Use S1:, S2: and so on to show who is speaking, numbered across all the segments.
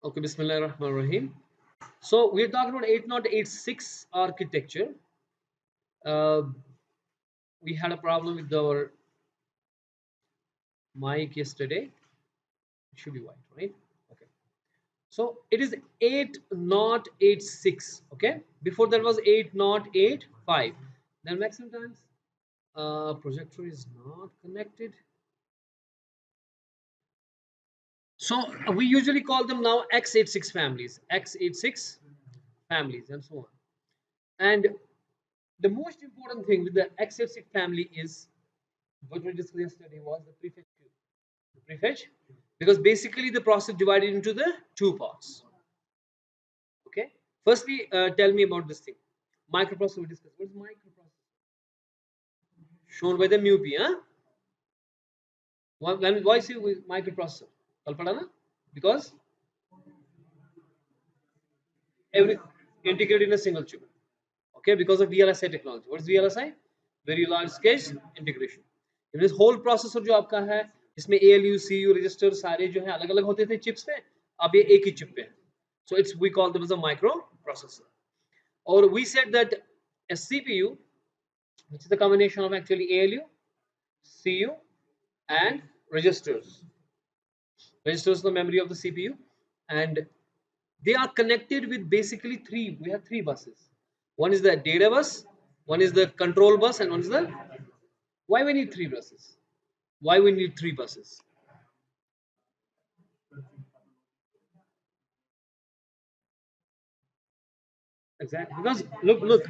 S1: Okay, Bismillahirrahmanirrahim. So we're talking about 8086 architecture. Uh, we had a problem with our mic yesterday. It should be white, right? Okay. So it is 8086. Okay. Before that was 8085. Then maximum times projector is not connected. So we usually call them now x86 families, x86 families, and so on. And the most important thing with the x86 family is what we discussed yesterday was the prefetch queue. The prefetch, because basically the process divided into the two parts. Okay. Firstly, tell me about this thing. Microprocessor we discussed. What is microprocessor? Shown by the MUPI, huh? Why say microprocessor? कल पढ़ा ना? Because every integrated in a single chip. Okay, because of VLSI technology. What is VLSI? Very large scale integration. This whole processor जो आपका है, इसमें ALU, CU, register सारे जो है अलग-अलग होते थे chips पे, अब ये एक ही chip पे है. So it's we call them as a microprocessor. Or we said that a CPU, which is the combination of actually ALU, CU, and registers. Registers is the memory of the CPU, and they are connected with basically three. We have three buses. One is the data bus, one is the control bus, and one is the. Why we need three buses? Why we need three buses? Exactly, because look.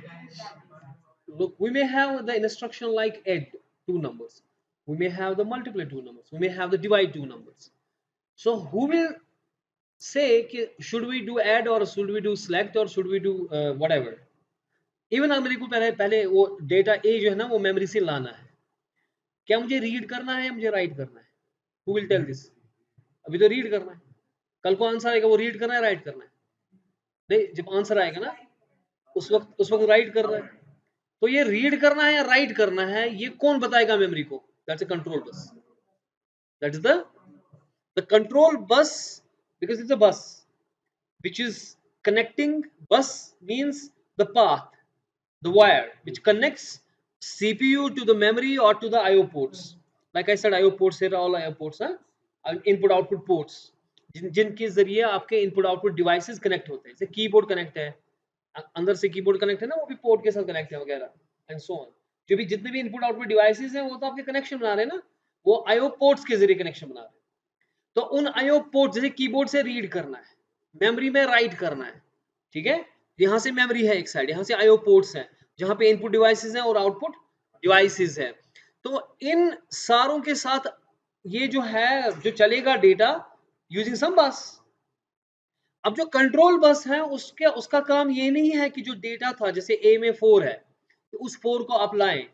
S1: We may have the instruction like add two numbers. We may have the multiply two numbers. We may have the divide two numbers. So who will say should we do add or should we do select or should we do whatever? Even मेरे को पहले पहले वो data ए जो है ना वो memory से लाना है. क्या मुझे रीड करना है या मुझे राइट करना है? Who will tell this? अभी तो रीड करना है. कल को आंसर आएगा वो रीड करना है राइट करना है? नहीं, जब आंसर आएगा ना उस वक्त राइट कर रहा है. तो ये रीड करना है या राइट करना है ये कौन बताएगा मेमोरी को? That's a control bus. That is the control bus because it's a bus which is connecting. Bus means the path, the wire which connects CPU to the memory or to the IO ports. Like I said, IO ports here are all IO ports, input output ports जिनके जरिए आपके input output devices connect होते हैं. जैसे keyboard connect है, अंदर से keyboard connect है ना, वो भी पोर्ट के साथ कनेक्ट है वगैरह एंड सो ऑन. जो भी जितने भी इनपुट आउटपुट डिवाइसेस हैं वो तो आपके कनेक्शन बना रहे हैं ना, वो आईओ पोर्ट्स के जरिए कनेक्शन बना रहे हैं. तो उन आईओ पोर्ट जैसे कीबोर्ड से रीड करना है, मेमोरी में राइट करना है. ठीक है, यहाँ से मेमोरी है एक साइड, यहाँ से आईओ पोर्ट्स हैं जहाँ पे इनपुट डिवाइसेस हैं और आउटपुट डिवाइसेस है. तो इन सारों के साथ ये जो है जो चलेगा डेटा यूजिंग सम बस. अब जो कंट्रोल बस है उसका काम ये नहीं है कि जो डेटा था जैसे ए में 4 है तो उस 4 को आप लाएं,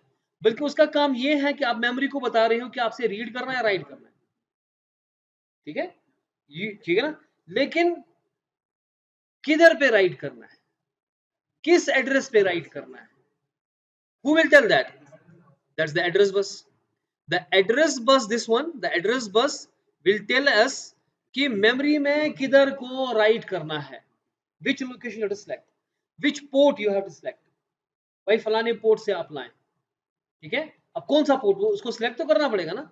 S1: बल्कि उसका काम ये है कि आप मेमोरी को बता रहे हो कि आपसे रीड करना है या राइट करना है. ठीक है, ये ठीक है ना. लेकिन किधर पे राइट करना है, किस एड्रेस पे राइट करना है? Who will tell that? That's the address bus. The address bus, this one, the address bus will tell us कि मेमोरी में किधर को राइट करना है, which location you have to select, which port you have to select. भाई फलाने port से आप लाएं. ठीक है, अब कौन सा पोर्ट, वो उसको सिलेक्ट तो करना पड़ेगा ना,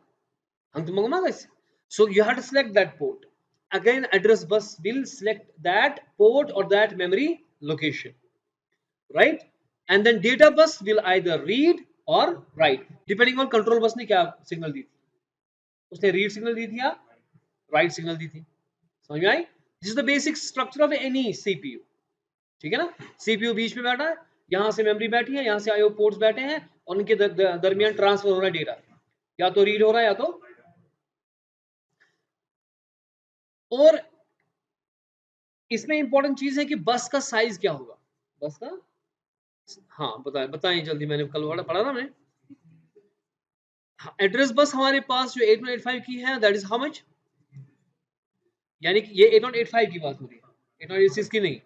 S1: हम तो मंगवा कैसे? So you have to select that port. Again, address bus will select that port or that memory location, right? And then data bus will either read or write depending on control bus ने क्या signal दी थी. उसने read signal दी थी या write signal दी थी. समझ में आई? This is the basic structure of any CPU. ठीक है ना, सीपीयू बीच में बैठा है, यहाँ से मेमोरी बैठी है, यहाँ से आईओ पोर्ट्स बैठे हैं और उनके दरमियान ट्रांसफर हो रहा है डेटा, या तो रीड हो रहा है या तो. और इसमें इंपॉर्टेंट चीज है कि बस का साइज क्या होगा. बस का, हाँ बताएं जल्दी, मैंने कल पढ़ा ना मैं. एड्रेस बस हमारे पास जो 8185 की है दैट इज हाउ मच, यानी कि ये 8185 की बात हो रही है, 8186 की नहीं.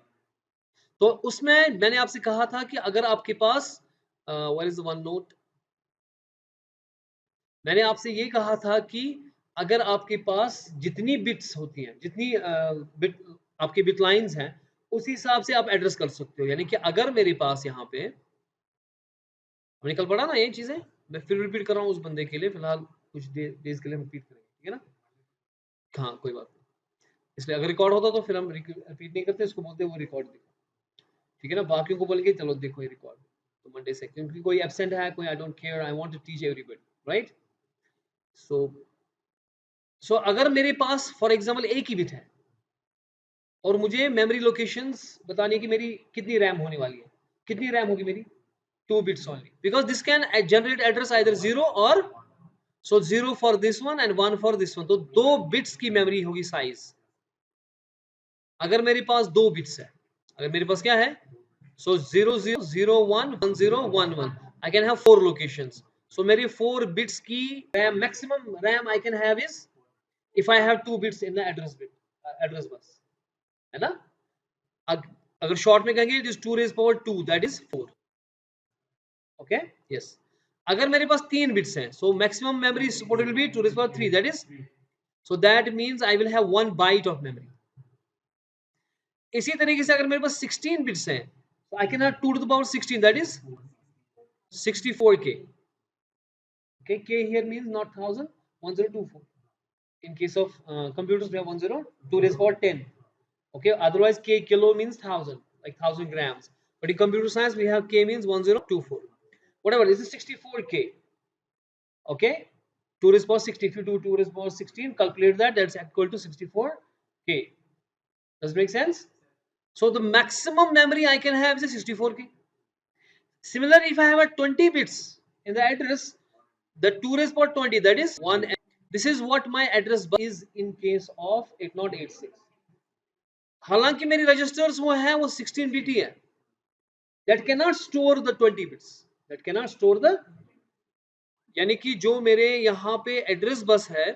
S1: तो उसमें मैंने आपसे कहा था कि अगर आपके पास what is the one note, मैंने आपसे ये कहा था कि अगर आपके पास जितनी बिट्स होती हैं, जितनी बिट आपकी बिट लाइंस हैं, उसी हिसाब से आप एड्रेस कर सकते हो। यानी कि अगर मेरे पास यहाँ पे, हमने कल पढ़ा ना ये चीजें, मैं फिर रिपीट कर रहा हूँ उस बंदे के लिए, फिलहाल कुछ डेज के लिए हम रिपीट करेंगे, ठीक है ना? हाँ कोई बात नहीं, इसलिए अगर रिकॉर्ड होता तो फिर हम रिपीट नहीं करते, इसको बोलते हैं वो रिकॉर्ड देखो, ठीक है ना? बाकियों को बोल के चलो देखो ये रिकॉर्ड, तो मंडे से, क्योंकि कोई एब्सेंट है, कोई I don't care, I want to teach everybody, right? So अगर मेरे पास फॉर एग्जांपल एक ही बिट है और मुझे मेमोरी लोकेशंस बतानी है कि मेरी कितनी रैम होने वाली है, कितनी रैम होगी मेरी, 2 bits only, because this can generate address either 0 or, so 0 for this one and 1 for this one, तो 2 bits की मेमोरी होगी साइज। अगर मेरे पास 2 bits है, अगर मेरे पास क्या है, so 0 0 0 1 1 0 1 1, I can have 4 locations, so मेरी 4 bits की RAM, maximum RAM I can have is if I have 2 bits in the address bit, address bus, है ना? अगर शॉर्ट में कहेंगे it is 2 raised power 2, that is 4, okay, yes। अगर मेरे पास 3 bits हैं, so maximum memory support will be 2 raised power 3, that is, so that means I will have 1 byte of memory। इसी तरीके से अगर मेरे पास 16 बिट्स हैं, so I can have 2 to the power 16, that is 64k, okay, k here means not 1000, 1024, in case of computers we have 10 2 raised power 10, okay, otherwise k kilo means 1000, like 1000 grams, but in computer science we have k means 1024, whatever, this is 64k, okay, 2 raised power 16, if you do 2 raised power 16, calculate that, that's equal to 64k, does it make sense? So the maximum memory I can have is 64k. Similarly, if I have a 20 bits in the address, the 2 raised power 20, that is 1, this is what my address bus is in case of 8086। हालांकि मेरी registers वो है, वो 16 bit ही है, that cannot store the 20 bits, that cannot store the, यानी कि जो मेरे यहाँ पे एड्रेस बस है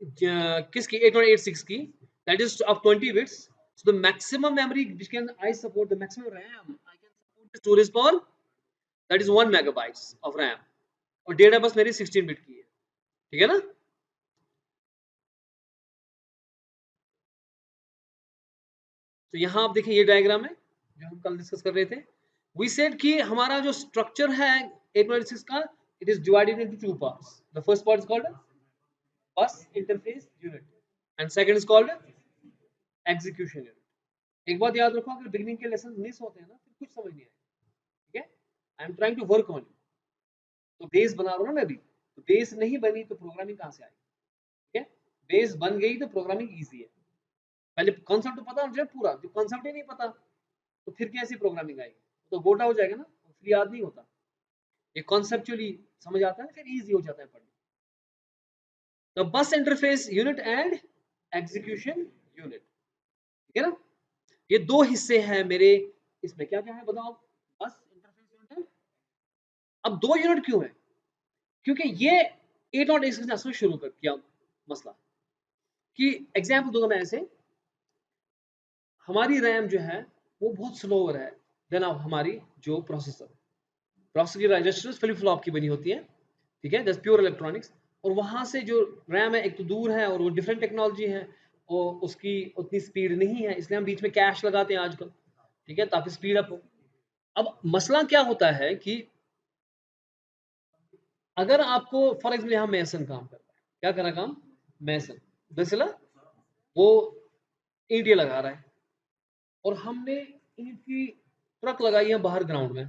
S1: किसकी, 8186 की, that is of 20 bits, so the maximum memory which can I support, the maximum RAM I can support is 2 raised power, that is 1 megabytes of RAM, और डेटा बस मेरी 16 बिट की है, ठीक है ना? तो यहाँ आप देखिए ये डायग्राम है जो हम कल डिस्कस कर रहे थे। वी सेड कि हमारा जो स्ट्रक्चर है 8186 का, it is divided into 2 parts. The first part is called bus interface unit and second is called execution unit. एक बात याद रखो, अगर बिगिनिंग के लेसन मिस होते हैं ना फिर कुछ समझ नहीं आएगा, ठीक है? I am trying to work on you. तो बेस बना रहा हूं ना मैं अभी, तो बेस नहीं बनी तो प्रोग्रामिंग कहां से आएगी, ठीक है? बेस बन गई तो प्रोग्रामिंग इजी है। पहले कॉन्सेप्ट तो पता होना चाहिए पूरा, जो कॉन्सेप्ट ही नहीं पता तो फिर कैसी प्रोग्रामिंग आएगी, तो गोटा हो जाएगा ना, फिर याद नहीं होता। ये कॉन्सेप्चुअली समझ आता है फिर इजी हो जाता है पढ़ना। The bus interface unit and execution unit, ठीक है ना? ये दो हिस्से हैं मेरे, इसमें क्या क्या है बताओ? बस इंटरफेस यूनिट। अब दो यूनिट क्यों है? क्योंकि ये 8.86 से शुरू कर किया मसला कि एग्जाम्पल दूंगा मैं ऐसे, हमारी रैम जो है वो बहुत स्लोअर है देन हमारी जो प्रोसेसर की रजिस्टर्स फ्लिप फ्लॉप की बनी होती है, ठीक है, दैट्स प्योर इलेक्ट्रॉनिक्स। और वहां से जो रैम है एक तो दूर है और वो डिफरेंट टेक्नोलॉजी है और उसकी उतनी स्पीड नहीं है, इसलिए हम बीच में कैश लगाते हैं आजकल, ठीक है, ताकि स्पीड अप हो। अब मसला क्या होता है कि अगर आपको फॉर एग्जाम्पल यहाँ मैसन काम कर रहा है, क्या कर रहा है काम? मैसन दरअसल वो ईंट लगा रहा है और हमने ईंट की ट्रक लगाई है बाहर ग्राउंड में।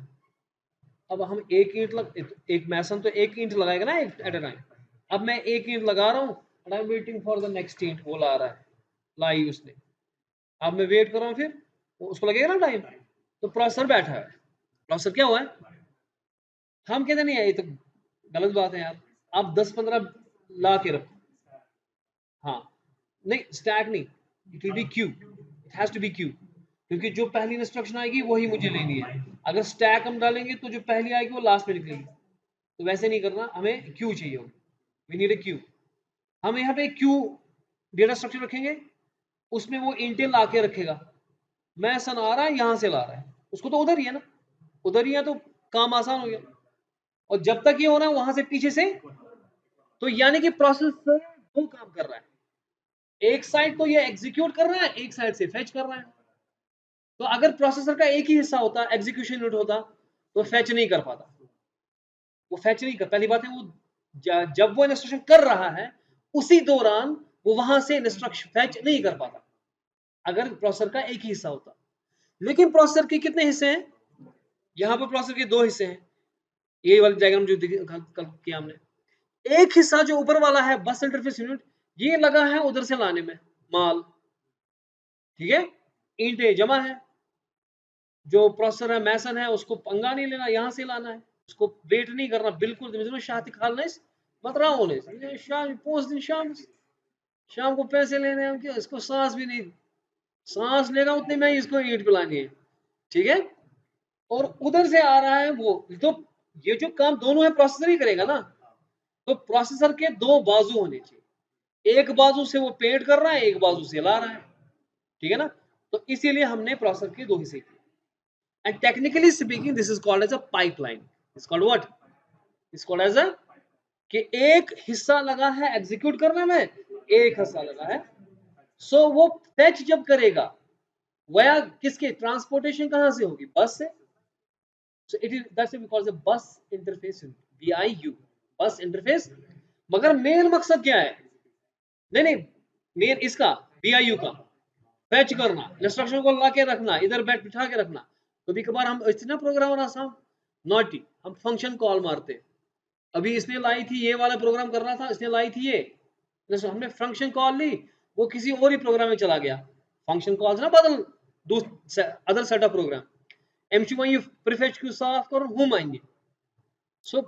S1: अब हम एक मैसन तो एक ईंट लगाएगा ना एट अ टाइम। अब मैं एक ईंट लगा रहा हूँ and I am waiting for the next ईंट, वो ला रहा है, लाई उसने। अब मैं वेट कर रहा हूँ, फिर उसको लगेगा ना टाइम, तो प्रोसेसर बैठा है। प्रोसेसर क्या हुआ है? हम कहते नहीं है ये तो गलत बात है यार, आप 10-15 ला के रखो। हाँ नहीं, स्टैक नहीं, it will be queue, it has to be queue, क्योंकि जो पहली इंस्ट्रक्शन आएगी वही मुझे लेनी है। अगर स्टैक हम डालेंगे तो जो पहली आएगी वो लास्ट में निकलेगी, तो वैसे नहीं करना, हमें क्यू चाहिए, वी नीड ए क्यू। हम यहाँ पे क्यू डेटा स्ट्रक्चर रखेंगे, उसमें वो इंटेल ला के रखेगा, मैं सन आ रहा है यहाँ से ला रहा है, उसको तो उधर ही है ना, उधर ही है तो काम आसान हो गया। और जब तक ये हो रहा है वहां से पीछे से, तो यानी कि प्रोसेसर दो काम कर रहा है, एक साइड तो ये एग्जीक्यूट कर रहा है, एक साइड से फेच कर रहा है। तो अगर प्रोसेसर का एक ही हिस्सा होता, एग्जीक्यूशन यूनिट होता, तो फेच नहीं कर पाता, वो फेच नहीं कर। पहली बात है वो जब वो इंस्ट्रक्शन कर रहा है उसी दौरान वो वहां से इंस्ट्रक्शन फेच नहीं कर पाता अगर प्रोसेसर का एक ही हिस्सा होता। लेकिन प्रोसेसर के कितने हिस्से हैं? यहाँ पर प्रोसेसर के दो हिस्से हैं, ये वाली डायग्राम जो कल किया हमने। एक हिस्सा जो ऊपर वाला है बस इंटरफेस यूनिट, ये लगा है उधर से लाने में माल, ठीक है, ईंटें जमा है, जो प्रोसेसर है मैसन है उसको पंगा नहीं लेना, यहां से लाना है, उसको वेट नहीं करना बिल्कुल। शाती खाल मत रहा होने शाम पोस्ट दिन शाम को पैसे लेने हैं क्या, इसको सांस भी नहीं, सांस लेगा उतनी में इसको ईंट पिलानी है, ठीक है। और उधर से आ रहा है वो, तो ये जो काम दोनों है प्रोसेसर ही करेगा ना, तो प्रोसेसर के दो बाजू होने चाहिए, एक बाजू से वो पेंट कर रहा है, एक बाजू से ला रहा है, ठीक है ना। तो इसीलिए हमने प्रोसेसर के दो हिस्से किए। And technically speaking, this is called as a pipeline. It's called what? It's called as a कि एक हिस्सा लगा है एग्जीक्यूट करने में, एक हिस्सा लगा है सो वो फेच जब करेगा वया किसके ट्रांसपोर्टेशन कहां से होगी, बस से। So it is that's why we call it bus interface, BIU, bus interface. मगर मेन मकसद क्या है? नहीं नहीं, मेन इसका BIU का फेच करना, इंस्ट्रक्शन को ला के रखना, इधर बैठ बिठा के रखना। कभी कभार हम इतना प्रोग्रामर आसाम नॉटी, हम फंक्शन कॉल मारते। अभी इसने लाई थी ये वाला प्रोग्राम कर रहा था, इसने लाई थी ये, हमने फंक्शन कॉल ली, वो किसी और ही प्रोग्राम में चला गया। फंक्शन कॉल्स ना बदल other set of program, MQ prefetch queue साफ करो हम आएंगे। सो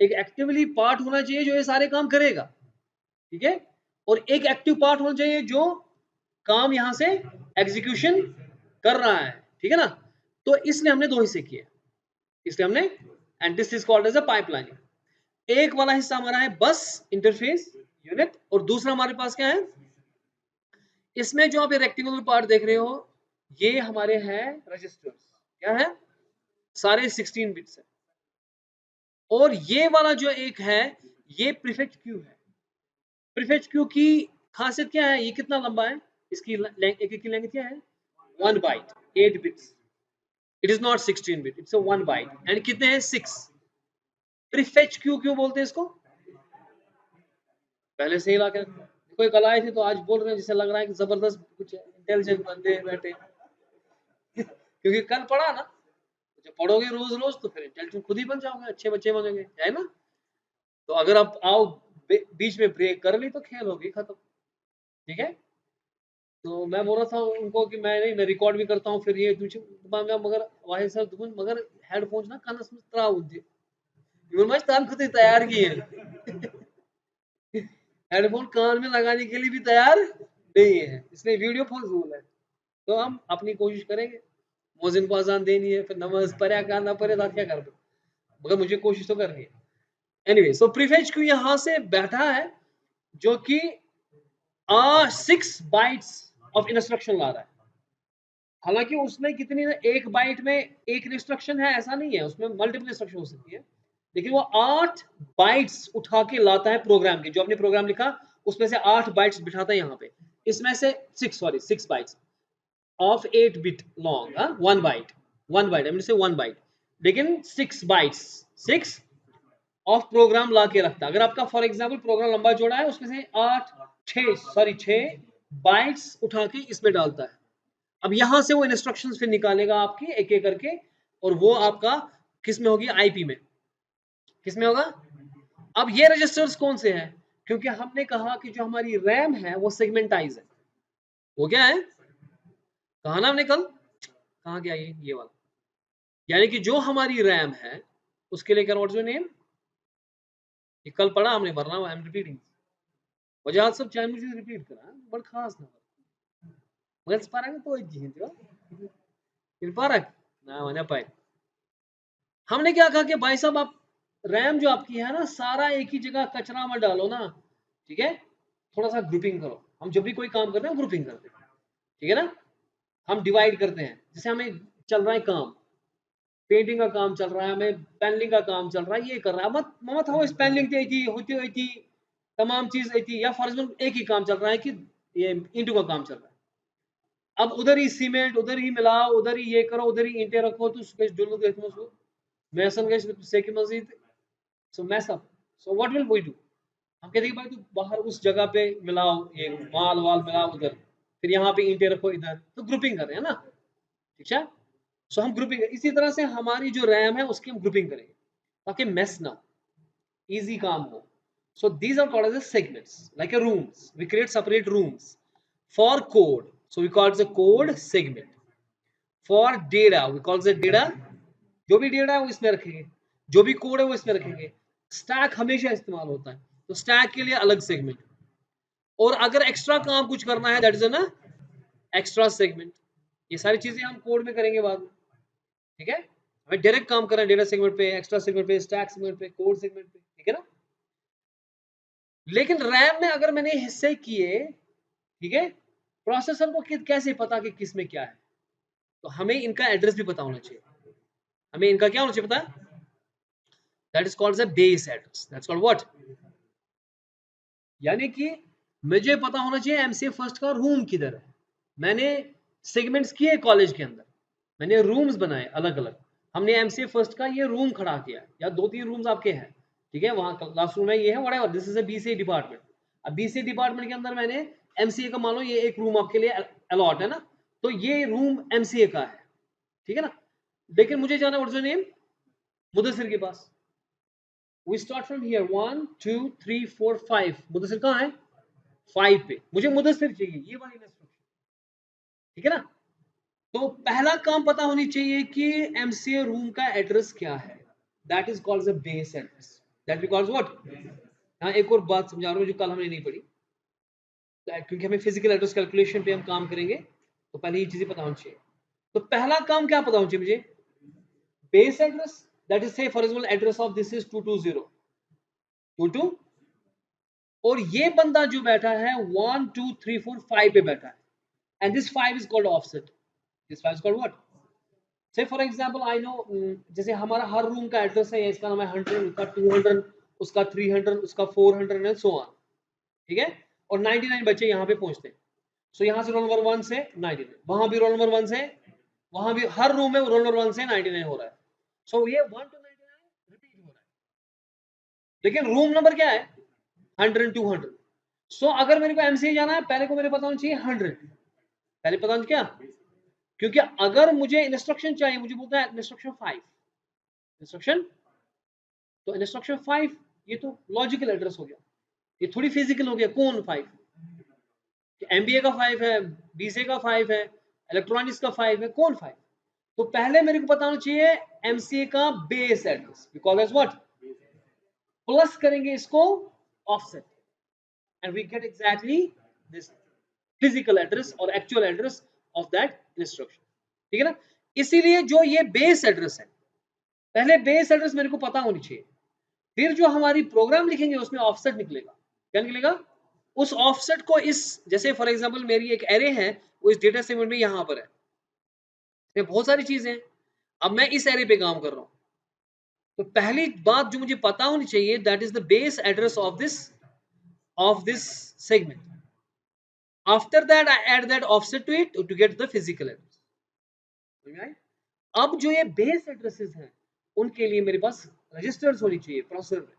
S1: एक एक्टिवली पार्ट होना चाहिए जो ये सारे काम करेगा, ठीक है, और एक एक्टिव पार्ट होना चाहिए जो काम यहां से एग्जीक्यूशन कर रहा है, ठीक है ना। तो इसलिए हमने दो हिस्से किए, इसलिए हमने, and this is called as a pipelining. एक वाला हिस्सा हमारा है बस इंटरफेस यूनिट, और दूसरा हमारे पास क्या है, इसमें जो आप ये रेक्टेंगुलर पार्ट देख रहे हो ये हमारे हैं रजिस्टर्स, क्या है, सारे 16 बिट्स है। और ये वाला जो एक है ये प्रीफेच क्यू है। प्रीफेच क्यू की खासियत क्या है, ये कितना लंबा है, इसकी एक की लेंथ क्या है, 1 byte, 8 bits. It is not 16 bit, it's a 1 byte. And कितने हैं, 6। प्रीफेच क्यू क्यों बोलते हैं इसको, पहले से ही ला के कोई कल आए थे तो आज बोल रहे हैं, जिसे लग रहा है कि जबरदस्त कुछ इंटेलिजेंट बंदे बैठे क्योंकि कल पढ़ा ना, जब पढ़ोगे रोज रोज तो फिर इंटेलिजेंट खुद ही बन जाओगे, अच्छे बच्चे बनोगे, है ना। तो अगर आप आओ बीच में ब्रेक कर ली तो खेल होगी खत्म, ठीक है। तो मैं बोल रहा था उनको कि मैं नहीं, मैं रिकॉर्ड भी करता हूँ, फिर ये मगर वाहिद सर मगर हेडफोन्स ना कान में त्रा होती है, तान खुद ही तैयार की है हेडफोन कान में लगाने के लिए भी तैयार नहीं है, इसलिए वीडियो फजूल है। तो हम अपनी कोशिश करेंगे, मोजिन को अजान देनी है, फिर नमाज पढ़ा का ना पढ़े तो क्या कर दो, मगर मुझे कोशिश तो करनी है। एनीवे, सो प्रीफेच क्यू यहां से बैठा है जो कि 6 बाइट्स ऑफ इंस्ट्रक्शन ला रहा है। हालांकि उसमें कितनी, एक बाइट में एक इंस्ट्रक्शन है ऐसा नहीं है, उसमें मल्टीपल इंस्ट्रक्शन हो सकती है, लेकिन वो 8 बाइट्स उठा के लाता है प्रोग्राम के, जो आपने प्रोग्राम लिखा उसमें से 8 बाइट्स बिठाता है यहाँ पे, इसमें से 6 bytes of 8 bit long, 1 byte, 1 byte, I mean से 1 बाइट, लेकिन 6 बाइट्स, 6 ऑफ प्रोग्राम ला के रखता है। अगर आपका फॉर एग्जाम्पल प्रोग्राम लंबा जोड़ा है उसमें से 6 बाइट्स उठा के इसमें डालता है। अब यहां से वो इंस्ट्रक्शंस फिर निकालेगा आपकी एक एक करके, और वो आपका किस में होगी, आईपी में, किस में होगा। अब ये रजिस्टर्स कौन से हैं, क्योंकि हमने कहा कि जो हमारी रैम है वो सेगमेंटाइज है, वो क्या है, कहा ना हमने कल, कहा गया ये वाला, यानी कि जो हमारी रैम है उसके लिए क्या, व्हाट्स योर नेम, ये कल पढ़ा हमने, वरना आई एम रिपीटिंग वजह सब चाहे मुझे रिपीट करा बड़ खास ना मगर sekarang itu aja जो पारक ना मैंने पाए। हमने क्या कहा कि भाई साहब आप रैम जो आपकी है ना, सारा एक ही जगह कचरा मत डालो ना, ठीक है, थोड़ा सा ग्रुपिंग करो। हम जब भी कोई काम करते हैं ग्रुपिंग करते हैं, ठीक है ना, हम डिवाइड करते हैं। जैसे हमें चल रहा है काम, पेंटिंग का काम चल रहा है, हमें पैनलिंग का काम चल रहा है, ये कर रहा है, मत मत हो इस पैनलिंग होती होती तमाम चीज थी, या फॉर एग्जाम्पल एक ही काम चल रहा है कि ये ईंटों का काम चल रहा है। अब उधर ही सीमेंट, उधर ही मिलाओ, उधर ही ये करो, उधर ही ईंटें रखो, तो जो लोग देखते हैं मैसन गए सेकी मस्जिद, so mess up, so what will we do? हम कहते हैं भाई तू बाहर उस जगह पे मिलाओ, ये माल वाल मिलाओ उधर, फिर यहाँ पे ईंटें रखो इधर, तो ग्रुपिंग कर रहे हैं ना, ठीक है। सो हम ग्रुपिंग, इसी तरह से हमारी जो रैम है उसकी हम ग्रुपिंग करेंगे ताकि मेस ना हो, इजी काम हो। So these are called as segments, like a rooms. We create separate rooms for code. So we call it the code segment. For data, we call it data. जो भी data है वो इसमें रखेंगे, जो भी कोड है वो इसमें रखेंगे। स्टैक हमेशा इस्तेमाल होता है, तो स्टैक के लिए अलग सेगमेंट, और अगर एक्स्ट्रा काम कुछ करना है दैट इज ना एक्स्ट्रा सेगमेंट। ये सारी चीजें हम कोड में करेंगे बाद में, ठीक है। हमें डायरेक्ट काम करना है डेटा सेगमेंट पे, एक्स्ट्रा सेगमेंट पे, स्टैक सेगमेंट पे, कोड सेगमेंट पे, ठीक है ना। लेकिन रैम में अगर मैंने हिस्से किए, ठीक है, प्रोसेसर को कैसे पता कि किस में क्या है? तो हमें इनका एड्रेस भी पता होना चाहिए। हमें इनका क्या होना चाहिए पता है? That is called the base address, that's called what, यानी कि मुझे पता होना चाहिए एमसीए फर्स्ट का रूम किधर है। मैंने सेगमेंट्स किए कॉलेज के अंदर, मैंने रूम्स बनाए अलग अलग, हमने एमसीए फर्स्ट का ये रूम खड़ा किया, या 2-3 रूम्स आपके हैं, ठीक है, वहां क्लासरूम है, ये है, whatever, this is a BCA department. अब बीसीए डिपार्टमेंट के अंदर मैंने एमसीए का मान लो ये एक रूम आपके लिए अलॉट है ना, तो ये रूम एमसीए का है, ठीक है ना। लेकिन मुझे जाना व्हाट्स योर नेम, मुदस्सिर के पास। We start from here 1 2 3 4 5, Mudassir कहाँ है? 5 पे, मुझे मुदस्सिर चाहिए, ये वाली इंस्ट्रक्शन, ठीक है ना। तो पहला काम पता होनी चाहिए कि एमसीए रूम का एड्रेस क्या है, that is called the base address, that we called what. हाँ, एक और बात समझा रहा हूँ जो कल हमने नहीं पढ़ी, क्योंकि हमें फिजिकल एड्रेस कैलकुलेशन पे हम काम करेंगे, तो पहले ये चीजें पता होनी चाहिए। तो पहला काम क्या पता होना चाहिए मुझे? बेस एड्रेस, दैट इज से for example address of this is 220 और ये बंदा जो बैठा है 1 2 3 4 5 पे बैठा है, and this 5 is called offset, this 5 is called what. से फॉर एग्जांपल आई नो, जैसे हमारा हर रूम का एड्रेस है, इसका नाम है 100, उसका 200, उसका 300, उसका 400 एंड सो ऑन, ठीक है। और 99 बच्चे यहाँ पे पहुंचते हैं, सो यहाँ से रोल नंबर 1 से 99, वहां भी रोल नंबर 1 से, वहां भी हर रूम में रोल नंबर 1 से 99 हो रहा है, सो ये 1 to 99 रिपीट हो रहा है, लेकिन रूम नंबर क्या है? 100 200। सो अगर मेरे को एमसीए जाना है, पहले को मेरे पता होना चाहिए 100, पहले पता होना क्या, क्योंकि अगर मुझे इंस्ट्रक्शन चाहिए, मुझे बोलता है इंस्ट्रक्शन 5, इंस्ट्रक्शन, तो इंस्ट्रक्शन 5 ये तो लॉजिकल एड्रेस हो गया, ये थोड़ी फिजिकल हो गया। कौन 5? एमबीए का 5 है, बीसीए का 5 है, इलेक्ट्रॉनिक्स का 5 है, कौन 5? तो पहले मेरे को पता होना चाहिए एमसीए का base address, because as what, plus करेंगे इसको offset, and we get exactly this physical address और actual address of that instruction, ठीक है ना। इसीलिए जो ये बेस एड्रेस है, पहले बेस एड्रेस मेरे को पता होनी चाहिए, फिर जो हमारी प्रोग्राम लिखेंगे उसमें ऑफसेट निकलेगा। क्या निकलेगा? उस ऑफसेट को इस, जैसे फॉर एग्जांपल मेरी एक एरे है, वो इस डेटा सेगमेंट में यहां पर है, ये बहुत सारी चीजें हैं, अब मैं इस एरे पे काम कर रहा हूं, तो पहली बात जो मुझे पता होनी चाहिए that is the base address of this segment. After that I add that offset to it to get the physical address. अब जो ये बेस एड्रेसेस हैं उनके लिए मेरे पास रजिस्टर्स होनी चाहिए प्रोसेसर में।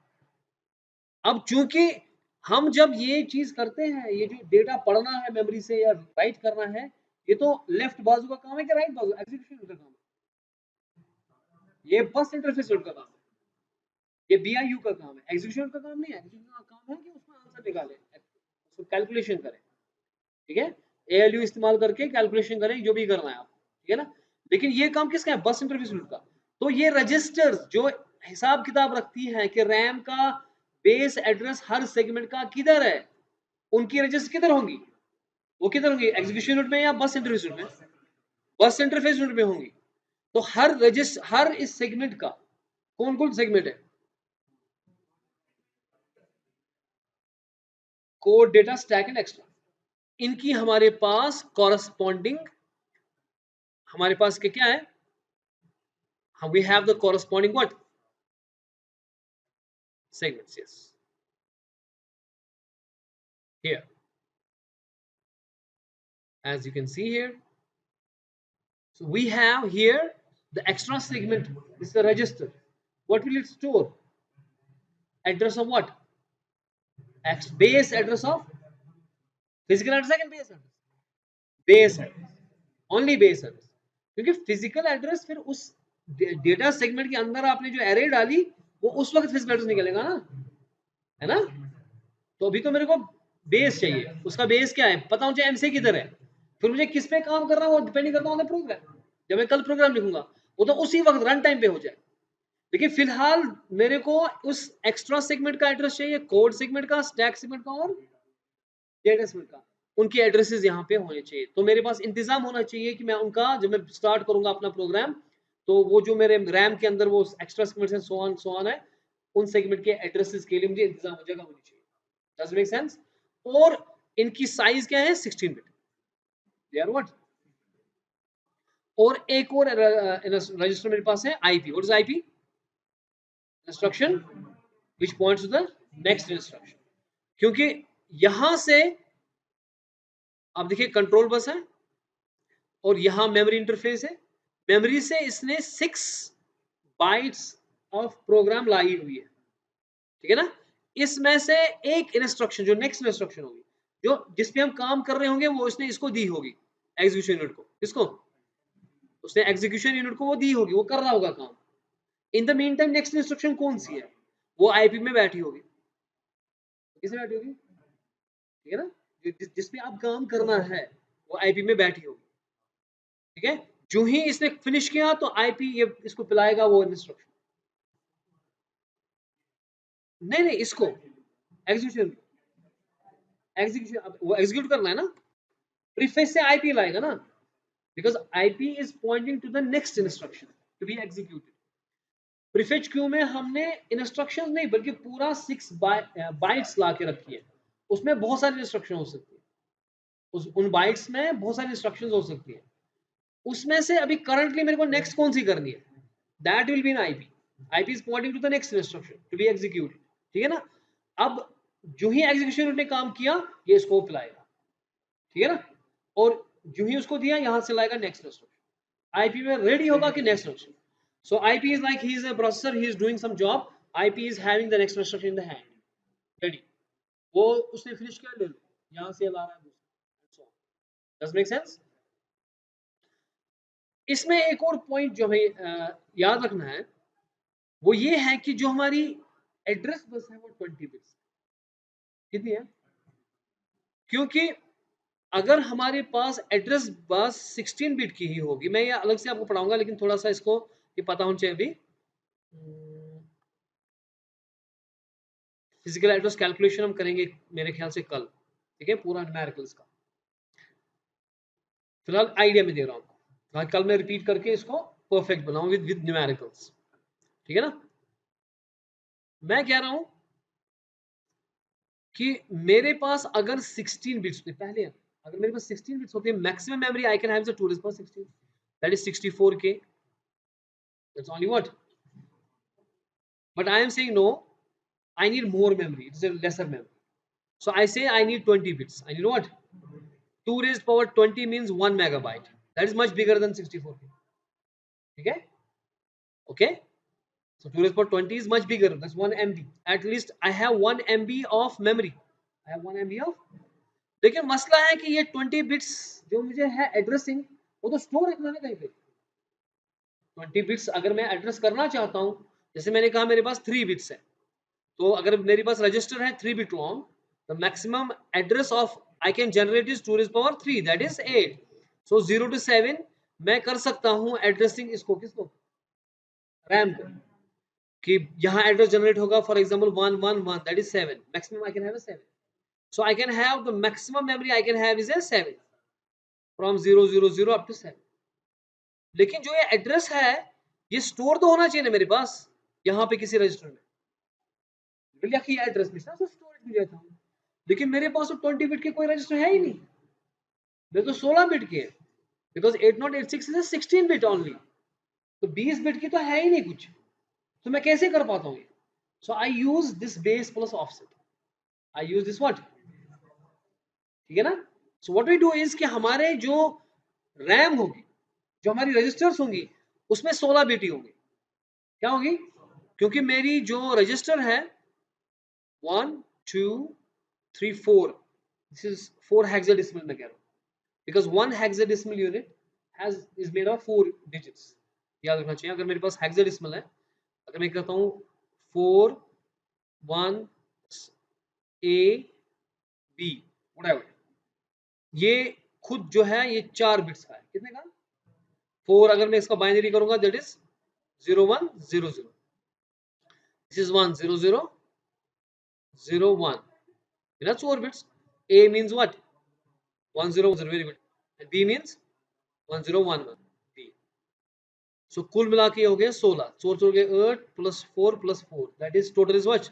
S1: अब चूंकि हम जब ये चीज करते हैं, ये जो डेटा पढ़ना है मेमोरी से या राइट करना है, ये तो लेफ्ट बाजू का काम है कि राइट बाजू, एग्जीक्यूशन का काम है, ये बस इंटरफेस का काम है, ये बीआईयू का काम है, एग्जीक्यूशन का काम नहीं है। एग्जीक्यूशन का काम है कि उसमें आंसर निकाले, उसको कैलकुलेशन करें, ठीक है, एएलयू इस्तेमाल करके कैलकुलेशन करें, जो भी करना है आप, ठीक है ना। लेकिन ये काम किसका है? बस इंटरफेस का। तो ये रजिस्टर्स जो हिसाब किताब रखती है कि रैम का बेस एड्रेस हर सेगमेंट का किधर है, उनकी रजिस्टर किधर होंगी? वो किधर होंगी? एग्जीक्यूशन यूनिट में या बस इंटरफेस यूनिट में? बस इंटरफेस यूनिट में होंगी। तो हर रजिस्टर, हर इस सेगमेंट का कौन कौन सेगमेंट है? Code, data, stack and extra, इनकी हमारे पास कॉरस्पॉन्डिंग, हमारे पास क्या है? We have the corresponding what? Segments, yes. Here. as you can see here. So we have here the extra segment. This is a register. What will it store? Address of what? Base address of physical address and base address. Base address. Only base address. क्योंकि physical address फिर उस data segment के अंदर आपने जो array डाली वो उस वक्त फिजिकल एड्रेस निकलेगा ना, है ना? तो अभी तो मेरे को बेस चाहिए, उसका बेस क्या है पता होना चाहिए, एमसी किधर है, फिर मुझे किस पे काम कर रहा है वो डिपेंड करता है प्रोग्राम। जब मैं कल प्रोग्राम लिखूंगा वो तो उसी वक्त रन टाइम पे हो जाए, लेकिन फिलहाल मेरे को उस एक्स्ट्रा सेगमेंट का एड्रेस चाहिए, कोड सेगमेंट का, स्टैक सेगमेंट का और डेटा सेगमेंट का, उनके एड्रेसेस यहाँ पे होने चाहिए। तो मेरे पास इंतजाम होना चाहिए कि मैं उनका जब मैं स्टार्ट करूंगा अपना प्रोग्राम तो वो जो मेरे रैम के अंदर वो एक्स्ट्रा सेगमेंट है सो ऑन है, उन सेगमेंट के एड्रेसेस के लिए मुझे इंतजाम हो जाएगा होनी चाहिए। Does make sense? और इनकी साइज क्या है 16 बिट, दे आर व्हाट। और एक और रजिस्टर मेरे पास है IP. What is IP? Instruction which points to the next instruction. क्योंकि यहां से आप देखिए कंट्रोल बस है और यहां मेमोरी इंटरफेस है, मेमोरी से इसने 6 बाइट्स ऑफ प्रोग्राम लाई हुई है, ठीक है ना? इसमें से एक इंस्ट्रक्शन जो नेक्स्ट इंस्ट्रक्शन होगी जो जिसपे हम काम कर रहे होंगे वो इसने इसको दी होगी एग्जीक्यूशन यूनिट को। किसको? उसने एग्जीक्यूशन यूनिट को वो दी होगी, वो कर रहा होगा काम। In the mean time next instruction कौन सी है? वो आईपी में बैठी होगी। किसमें बैठी होगी? ठीक है ना? जिसपे आप काम करना है वो आईपी में बैठी होगी, ठीक है? जो ही इसने फिनिश किया तो आईपी ये इसको पिलाएगा वो इंस्ट्रक्शन। नहीं नहीं, इसको एग्जीक्यूशन वो एग्जीक्यूट करना है ना, प्रीफेस से आईपी लाएगा ना, because IP is pointing to the next instruction to be executed. Prefetch queue में हमने इंस्ट्रक्शन नहीं बल्कि पूरा 6 बाइट्स ला के रखी है, उसमें बहुत सारी इंस्ट्रक्शन हो सकती है, उन बाइट्स में बहुत सारी इंस्ट्रक्शंस हो सकती है, उसमें से अभी करंटली मेरे को नेक्स्ट कौन सी करनी है, that will be in IP. IP is pointing to the next instruction to be executed, ठीक है ना? अब जो ही एग्जीक्यूशन ने काम किया ये इसको पिलाएगा, ठीक है ना? और जो ही उसको दिया यहां से लाएगा नेक्स्ट इंस्ट्रक्शन। आईपी में रेडी होगा कि next instruction. So IP is like he is a processor, he is doing some job. IP is having the next instruction in the hand. Ready? वो उसने फिनिश किया, ले लो, यहाँ से ला रहा है दूसरा। Does make sense? इसमें एक और पॉइंट जो हमें याद रखना है वो ये है कि जो हमारी एड्रेस बस है वो 20 बिट्स कितनी है, क्योंकि अगर हमारे पास एड्रेस बस 16 बिट की ही होगी, मैं ये अलग से आपको पढ़ाऊंगा लेकिन थोड़ा सा इसको ये पता होना चाहिए अभी। फिजिकल एड्रेस कैलकुलेशन हम करेंगे मेरे ख्याल से कल, ठीक है, पूरा न्यूमेरिकल्स का। फिलहाल आइडिया में दे रहा हूं, कल मैं रिपीट करके इसको परफेक्ट बनाऊं विद न्यूमेरिकल्स, ठीक है ना? मैं कह रहा हूं कि मेरे पास अगर 16 बिट्स में पहले अगर मेरे पास 16 बिट्स होते हैं, maximum memory I can have is 2 raised power 16, that is 64K, that's only what, but I am saying no, I need more memory, it's a lesser memory. So I say I need 20 bits. I need what? 2 raised power 20 means 1 megabyte. That is much bigger than 64K. Okay? Okay? So 2 raised power 20 is much bigger. That's 1 MB. At least I have 1 MB of memory. I have 1 MB of. लेकिन मसला है कि ये 20 bits जो मुझे है addressing वो तो स्टोर रखना है कहीं पे। 20 bits अगर मैं एड्रेस करना चाहता हूँ, जैसे मैंने कहा मेरे पास 3 bits है, तो अगर मेरे पास रजिस्टर है 3 bit long, the maximum address of I can generate is 2 raised power 3, that is 8। So 0 to 7 मैं कर सकता हूं एड्रेसिंग इसको, किसको, रैम को, कि यहां एड्रेस जनरेट होगा for example 111, that is 7, maximum I can have a 7। So I can have the maximum memory I can have is a 7 from 000 up to 7। लेकिन जो ये एड्रेस है ये स्टोर तो होना चाहिए ना मेरे पास यहां पे किसी रजिस्टर में, एड्रेस में स्टोरेज में जाता हूं, लेकिन मेरे पास तो 20 बिट के कोई रजिस्टर है ही नहीं, मेरे तो 16 बिट के, बिकॉज 8086 इज 16 बिट ओनली, तो 20 बिट की तो है ही नहीं कुछ, तो मैं कैसे कर पाता हूँ? So I use this base plus offset, I use this what, ठीक है ना? So what we do is कि हमारे जो रैम होगी, जो हमारी रजिस्टर्स होंगी, उसमें 16 बिट ही होंगी। क्या होगी? क्योंकि मेरी जो रजिस्टर है 1 2 3 4, दिस इज 4 हेक्साडेसिमल में कह रहा हूँ, because 1 hexadecimal unit has is made of 4 digits. याद रखना चाहिए, अगर मेरे पास हेक्साडेसिमल है, अगर मैं कहता हूँ 4 1 A B व्हाटएवर, ये खुद जो है ये 4 बिट्स का है। कितने का? 4। अगर मैं इसका बाइनरी करूंगा that is 0 1 0 0, this is 1 0 0 0 1, that's 4 bits. A means what? 1 0 1 0, very good. And B means 1 0 1 1, B. So कुल मिला के हो गया 16, 4 हो गए 8 plus 4 plus 4, that is total is what?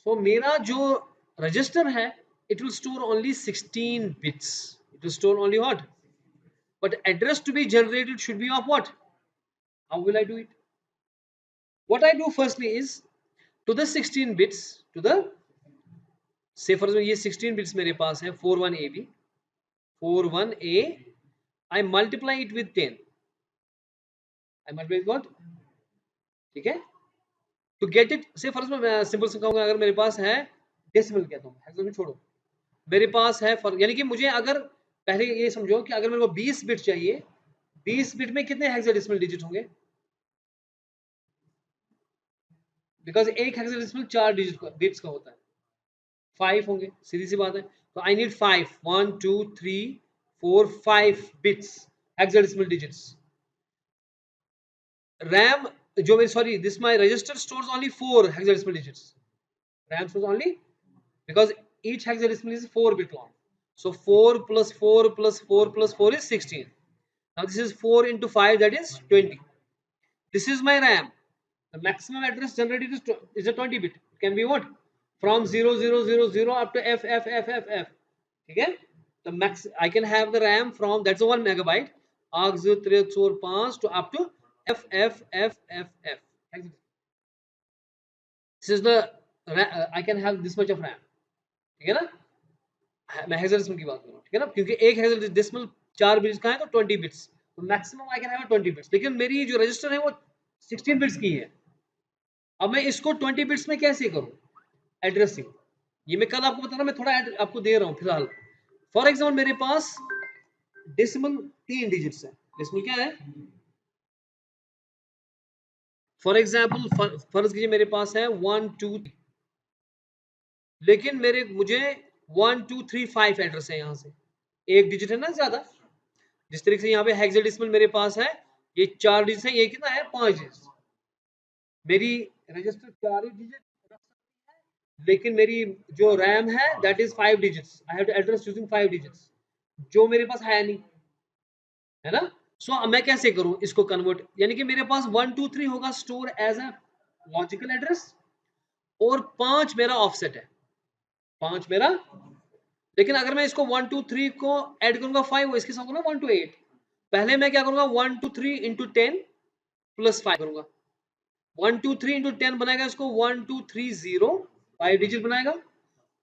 S1: So मेरा जो register है, it will store only 16 bits. It will store only what? But address to be generated should be of what? How will I do it? What I do firstly is to the 16 bits, to the, say for example ये 16 bits मेरे पास है 41AB, 41A, I multiply it with 10. I multiply with what? ठीक है? To get it, say for example मैं simple से कहूँगा, अगर मेरे पास है डेसिमल, कहता हूँ हेक्साडेसिमल छोड़ो, मेरे पास है यानी कि मुझे अगर पहले ये समझो कि अगर मेरे को 20 बिट चाहिए, 20 बिट में कितने हेक्साडेसिमल डिजिट होंगे? बिकॉज एक हेक्साडेसिमल 4 डिजिट बिट्स का होता है, 5 होंगे, सीधी सी बात है। तो I need 5, 1 2 3 4 5 bits hexadecimal digits. RAM जो मेरी, sorry, this my register stores only 4 hexadecimal digits. RAM stores only because each hexadecimal is 4 bit long. So 4 plus 4 plus 4 plus 4 is 16. Now this is 4 into 5, that is 20. This is my RAM. The maximum address generated is a 20 bit. It can be what? From 0000 up to FFFFF. Okay? The max I can have the RAM from, that's a 1 megabyte, argz 3 4 5 to up to FFFFF. This is the I can have this much of RAM. ठीक है ना? मैं hexadecimal की बात कर रहा हूँ, ठीक है ना? क्योंकि एक हेक्साडेसिमल 4 बिट्स का है तो 20 बिट्स, तो maximum I can have 20 bits. लेकिन मेरी जो रजिस्टर है वो 16 बिट्स की है। अब मैं इसको 20 बिट्स में कैसे करूँ? एड्रेसिंग, ये मैं कल आपको बता रहा हूँ, मैं थोड़ा आपको दे रहा हूँ फिलहाल। फॉर एग्जाम्पल मेरे पास डेसिमल 3 डिजिट्स है। डेसिमल क्या है? फॉर एग्जाम्पल फर्ज कीजिए मेरे पास है 1 2 3, लेकिन मुझे 1 2 3 5 एड्रेस है, यहाँ से एक डिजिट है ना ज्यादा। जिस तरीके से यहाँ पे हेक्साडेसिमल मेरे पास है, ये 4 डिजिट है, ये कितना है? 5 डिजिट। मेरी रजिस्टर 4 डिजिट रख सकती है, लेकिन मेरी जो रैम है that is 5 digits. I have to address using 5 digits, जो मेरे पास है नहीं, है ना? सो मैं कैसे करूं इसको कन्वर्ट? यानी कि मेरे पास 1 2 3 होगा store as a logical address, और 5 मेरा ऑफसेट है, 5 मेरा। लेकिन अगर मैं इसको 1 2 3 को ऐड करूंगा 5, वो इसके साथ होगा 1 to 8। पहले मैं क्या करूंगा? 1 2 3 into 10 प्लस 5 करूंगा। 1 2 3 into 10 बनाएगा इसको 1 2 3 0, 5 डिजिट बनाएगा।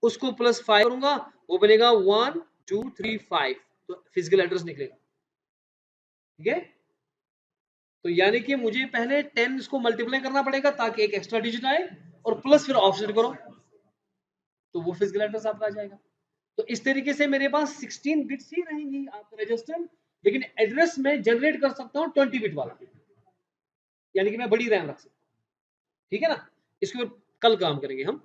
S1: उसको प्लस 5 करूंगा, वो बनेगा 1 2 3 5, तो फिजिकल एड्रेस निकलेगा। ठीक है? तो यानी कि मुझे पहले 10 इसको मल्टीप्लाई करना पड़ेगा ताकि एक एक्स्ट्रा डिजिट आए, और प्लस फिर ऑफसेट करो तो वो फिजिकल एड्रेस आपका आ जाएगा। तो इस तरीके से मेरे पास 16 बिट्स ही रहेंगी आपका रजिस्टर, लेकिन एड्रेस में जनरेट कर सकता हूँ 20 बिट वाला, यानी कि मैं बड़ी रैम रख सकता हूँ। ठीक है ना? इसके ऊपर कल काम करेंगे हम।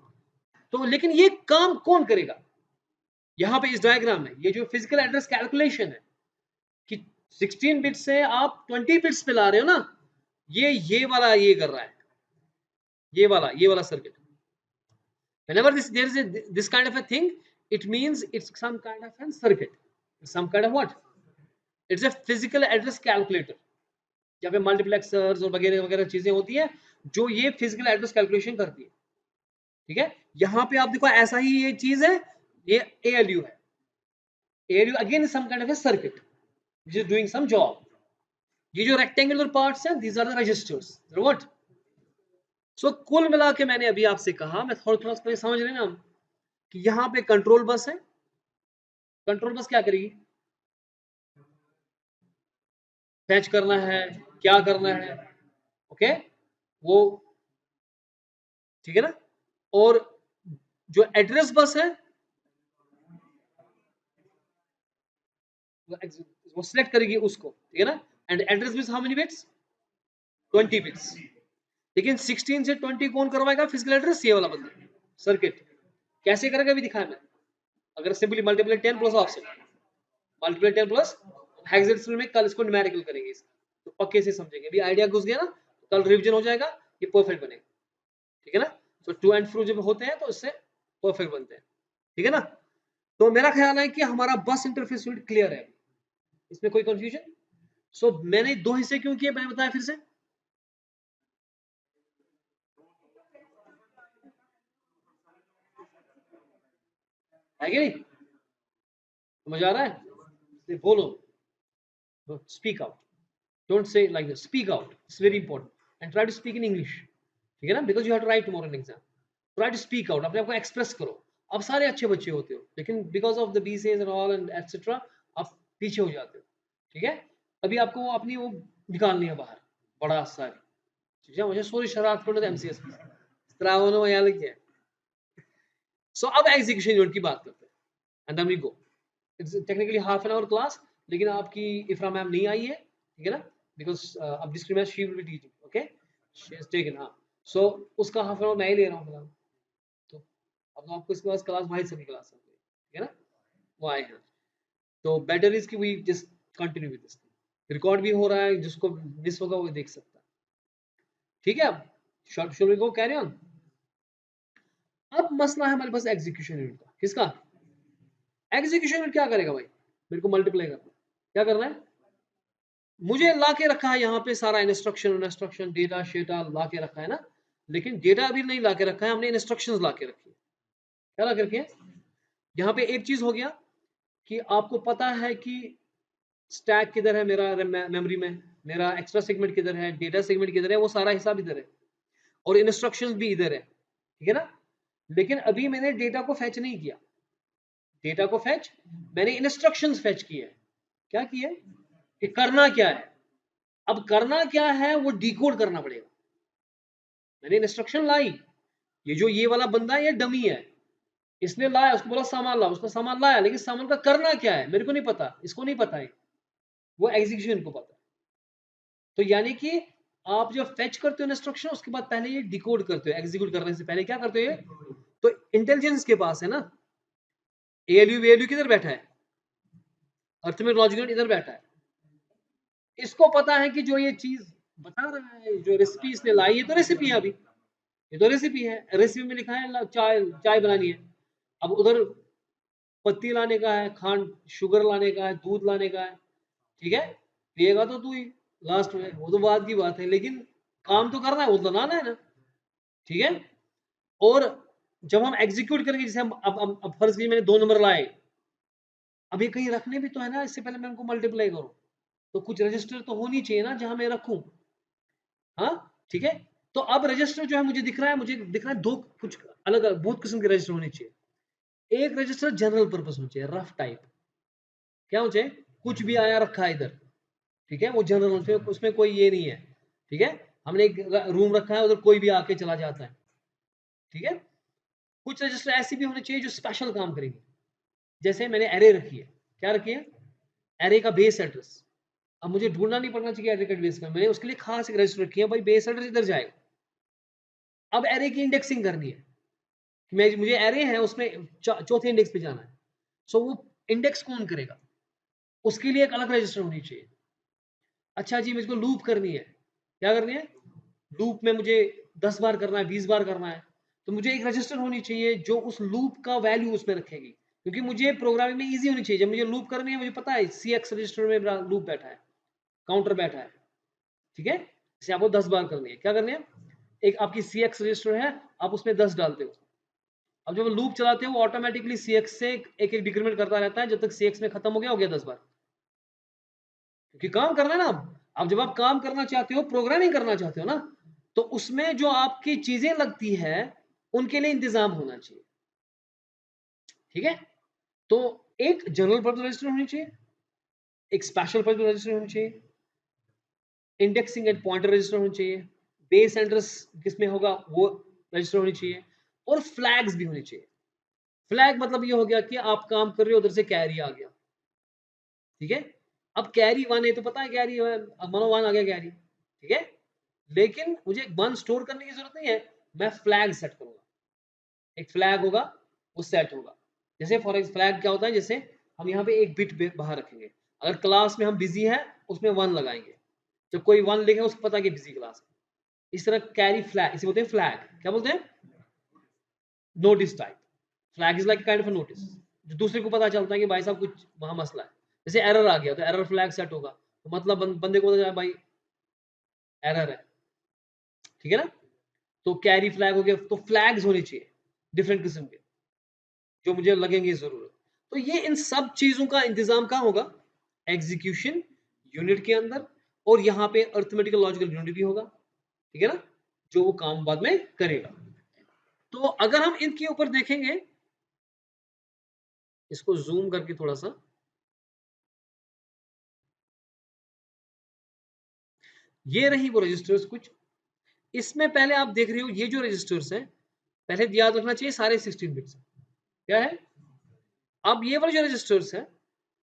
S1: तो लेकिन ये काम कौन करेगा? यहाँ पे इस डायग्राम में ये जो फिजिकल एड्रेस कैलकुलेशन है कि 16 बिट से आप 20 बिट्स पे ला रहे हो ना, ये वाला ये कर रहा है, ये वाला circuit. Whenever there is this kind of a thing, it means it's some kind of a circuit, some kind of what? It's a physical address calculator, जहाँ पे मल्टीप्लेक्सर्स और वगैरह वगैरह चीजें होती है जो ये फिजिकल एड्रेस कैलकुलेशन करती है। ठीक है? यहाँ पे आप देखो ऐसा ही ये चीज है, ये ALU है। ALU again is some kind of a circuit which is doing some job. ये जो रेक्टेंगुलर पार्ट्स हैं, these are the registers. What? So कुल मिला के मैंने अभी आपसे कहा, मैं थोड़ा थोड़ा समझ रहे ना हम, कि यहाँ पे कंट्रोल बस है, कंट्रोल बस क्या करेगी, फैच करना है, क्या करना है, ओके, वो ठीक है ना। और जो एड्रेस बस है वो सिलेक्ट करेगी उसको, ठीक है ना। And address bus how many bits, 20 bits. लेकिन 16 से 20 कौन करवाएगा फिजिकल एड्रेस, ये वाला बंदा सर्किट। कैसे करेगा अभी दिखाया मैं। अगर simply multiply 10 plus offset, multiply 10 plus hexadecimal में कल इसको न्यूमेरिकल करेंगे तो पक्के से समझेंगे। अभी आइडिया घुस गया ना, कल रिवीजन हो जाएगा, ये परफेक्ट बनेगा, ठीक है ना। तो टू एंड फ्रो जब होते हैं तो इससे परफेक्ट बनते हैं, ठीक है ना। तो मेरा ख्याल है कि हमारा बस इंटरफेस यूनिट क्लियर है, इसमें कोई कंफ्यूजन। सो मैंने दो हिस्से क्यों किए मैंने बताया फिर से, है कि नहीं, समझ आ रहा है, बोलो, speak out, don't say like this, speak out, it's very important, and try to speak in English, ठीक है ना, because you have to write tomorrow in exam. Try to speak out, अपने आप को एक्सप्रेस करो। अब सारे अच्छे बच्चे होते हो, लेकिन because of the BCS and all and etcetera आप पीछे हो जाते हो, ठीक है। अभी आपको वो अपनी वो निकालनी है बाहर, बड़ा सारी ठीक है, मुझे सोरी शरारत करने दे एमसीएस में, इस तरह होने याद किया। सो अब एग्जीक्यूशन यूनिट की बात करते हैं, and then we go. It's technically half an hour class, लेकिन आपकी इफ्रा मैम नहीं आई है, ठीक है ना, बिकॉज अब discriminate she will be teaching, okay, she has taken, हाँ। सो उसका हाफ एन आवर मैं ही ले रहा हूँ फिलहाल। तो अब तो आपको इसके बाद क्लास भाई सभी क्लास है, ठीक है ना, वो आए हैं। तो बेटर इज कि we just continue with this, record भी हो रहा है, जिसको मिस होगा वो देख सकता है, ठीक है। अब should we go carry on. अब मसला है हमारे पास एग्जीक्यूशन यूनिट का, किसका, एग्जीक्यूशन यूनिट क्या करेगा भाई, मेरे को मल्टीप्लाई करना, क्या करना है, मुझे ला के रखा है यहाँ पे सारा इंस्ट्रक्शन इंस्ट्रक्शन डेटा शेटा ला के रखा है ना, लेकिन डेटा अभी नहीं ला के रखा है हमने, इंस्ट्रक्शंस ला के रखी है। क्या ला के रखी है, यहाँ पे एक चीज हो गया कि आपको पता है कि स्टैक किधर है मेरा मेमोरी में, मेरा एक्स्ट्रा सेगमेंट किधर है, डेटा सेगमेंट किधर है, वो सारा हिसाब इधर है, और इंस्ट्रक्शंस भी इधर है, ठीक है ना। लेकिन अभी मैंने डेटा को फेच नहीं किया, डेटा को फेच मैंने इंस्ट्रक्शंस फेच किए। क्या किए, कि करना क्या है, अब करना क्या है वो डिकोड करना पड़ेगा। मैंने इंस्ट्रक्शन लाई, ये जो ये वाला बंदा है ये डमी है, इसने लाया, उसको बोला सामान ला, उसका सामान लाया, लेकिन सामान का करना क्या है मेरे को नहीं पता, इसको नहीं पता है, वो एग्जीक्यूशन को पता है। तो यानी कि आप जब फेच करते हो इंस्ट्रक्शन, उसके बाद पहले ये डिकोड करते हो, एग्जीक्यूट करने से पहले क्या करते हो, तो इंटेलिजेंस के पास है ना, एएलयू वेएलयू किधर बैठा है, अर्थमेटिक लॉजिक यूनिट इधर बैठा है, इसको पता है कि जो ये चीज बता रहा है, जो रेसिपी इसने लाई है, तो रेसिपी है, अभी ये तो रेसिपी है, रेसिपी में लिखा है चाय चाय बनानी है, अब उधर पत्ती लाने का है, खांड शुगर लाने का है, दूध लाने का है, ठीक है, पिएगा तो तू ही लास्ट में, वो तो बात की बात है, लेकिन काम तो करना है, वो तो लाना है ना, ठीक है। और जब हम एग्जीक्यूट करेंगे, जैसे हम अब फर्ज कीजिए मैंने 2 नंबर लाए, अब ये कहीं रखने भी तो है ना, इससे पहले मैं उनको मल्टीप्लाई करूं, तो कुछ रजिस्टर तो होनी चाहिए ना जहां मैं रखूं, हाँ, ठीक है। तो अब रजिस्टर जो है मुझे दिख रहा है, मुझे दिख रहा है दो कुछ अलग अलग बहुत किस्म के रजिस्टर होने चाहिए। एक रजिस्टर जनरल पर्पस होना चाहिए, रफ टाइप, क्या होना चाहिए, कुछ भी आया रखा है इधर, ठीक है, वो जनरल होना चाहिए, उसमें कोई ये नहीं है, ठीक है, हमने एक रूम रखा है, उधर कोई भी आके चला जाता है, ठीक है। कुछ रजिस्टर ऐसी भी होने चाहिए जो स्पेशल काम करेंगे, जैसे मैंने एरे रखी है, क्या रखी है, एरे का बेस एड्रेस। अब मुझे ढूंढना नहीं पड़ना चाहिए एरे का बेस का, मैंने उसके लिए खास एक रजिस्टर रखी है, भाई बेस एड्रेस इधर जाएगा। अब एरे की इंडेक्सिंग करनी है, मैं मुझे एरे है उसमें चौथे इंडेक्स पे जाना है, सो वो इंडेक्स कौन करेगा, उसके लिए एक अलग रजिस्टर होनी चाहिए। अच्छा जी मुझको लूप करनी है, क्या करनी है, लूप में मुझे 10 बार करना है, 20 बार करना है, तो मुझे एक रजिस्टर होनी चाहिए जो उस लूप का वैल्यू उसमें रखेगी, क्योंकि मुझे प्रोग्रामिंग में इजी होनी चाहिए, जब मुझे लूप करनी है मुझे पता है सी एक्स रजिस्टर में मेरा लूप बैठा है, काउंटर बैठा है, ठीक है। जैसे आपको 10 बार करनी है, क्या करनी है, एक आपकी सी एक्स रजिस्टर है, आप उसमें 10 डालते हो, अब जब लूप चलाते हो ऑटोमेटिकली सी एक्स से एक एक डिक्रीमेंट करता रहता है, जब तक सी एक्स में खत्म हो गया 10 बार, क्योंकि काम करना है ना। अब जब आप काम करना चाहते हो, प्रोग्रामिंग करना चाहते हो ना, तो उसमें जो आपकी चीजें लगती है उनके लिए इंतजाम होना चाहिए, ठीक है। तो एक जनरल पर्पस रजिस्टर होनी चाहिए, एक स्पेशल पर्पस रजिस्टर होनी चाहिए, इंडेक्सिंग एंड पॉइंटर रजिस्टर होनी चाहिए, बेस एड्रेस किसमें होगा वो रजिस्टर होनी चाहिए, और फ्लैग्स भी होनी चाहिए। फ्लैग मतलब ये हो गया कि आप काम कर रहे हो, उधर से कैरी आ गया, ठीक है। अब कैरी वन है तो पता है कैरी मनो वन आ गया कैरी, ठीक है, लेकिन मुझे वन स्टोर करने की जरूरत नहीं है, मैं फ्लैग सेट करूंगा, एक फ्लैग होगा वो सेट होगा। जैसे फॉर एग्जाम्पल फ्लैग क्या होता है, जैसे हम यहाँ पे एक बिट बाहर रखेंगे, अगर क्लास में हम बिजी है उसमें वन लगाएंगे, जब कोई वन लिखे उसको पता है कि बिजी क्लास है। इस तरह कैरी फ्लैग, इसे बोलते हैं फ्लैग, क्या बोलते हैं, notice type. Flag is like kind of notice, जो दूसरे को पता चलता है कि भाई साहब कुछ वहां मसला है। जैसे एरर आ गया तो एरर फ्लैग सेट होगा, तो मतलब बंदे को पता चला भाई एरर है, ठीक है ना। तो कैरी फ्लैग हो गया, तो फ्लैग्स होने चाहिए डिफरेंट किस्म के जो मुझे लगेंगे जरूरत। तो ये इन सब चीजों का इंतजाम कहाँ होगा, एग्जीक्यूशन यूनिट के अंदर, और यहाँ पे अर्थमेटिकल लॉजिकल यूनिट भी होगा, ठीक है ना, जो वो काम बाद में करेगा। तो अगर हम इनके ऊपर देखेंगे, इसको जूम करके थोड़ा सा, ये रही वो रजिस्टर्स कुछ। इसमें पहले आप देख रहे हो ये जो रजिस्टर्स हैं, पहले याद रखना चाहिए सारे 16 बिट्स क्या है। अब ये वाले जो रजिस्टर्स हैं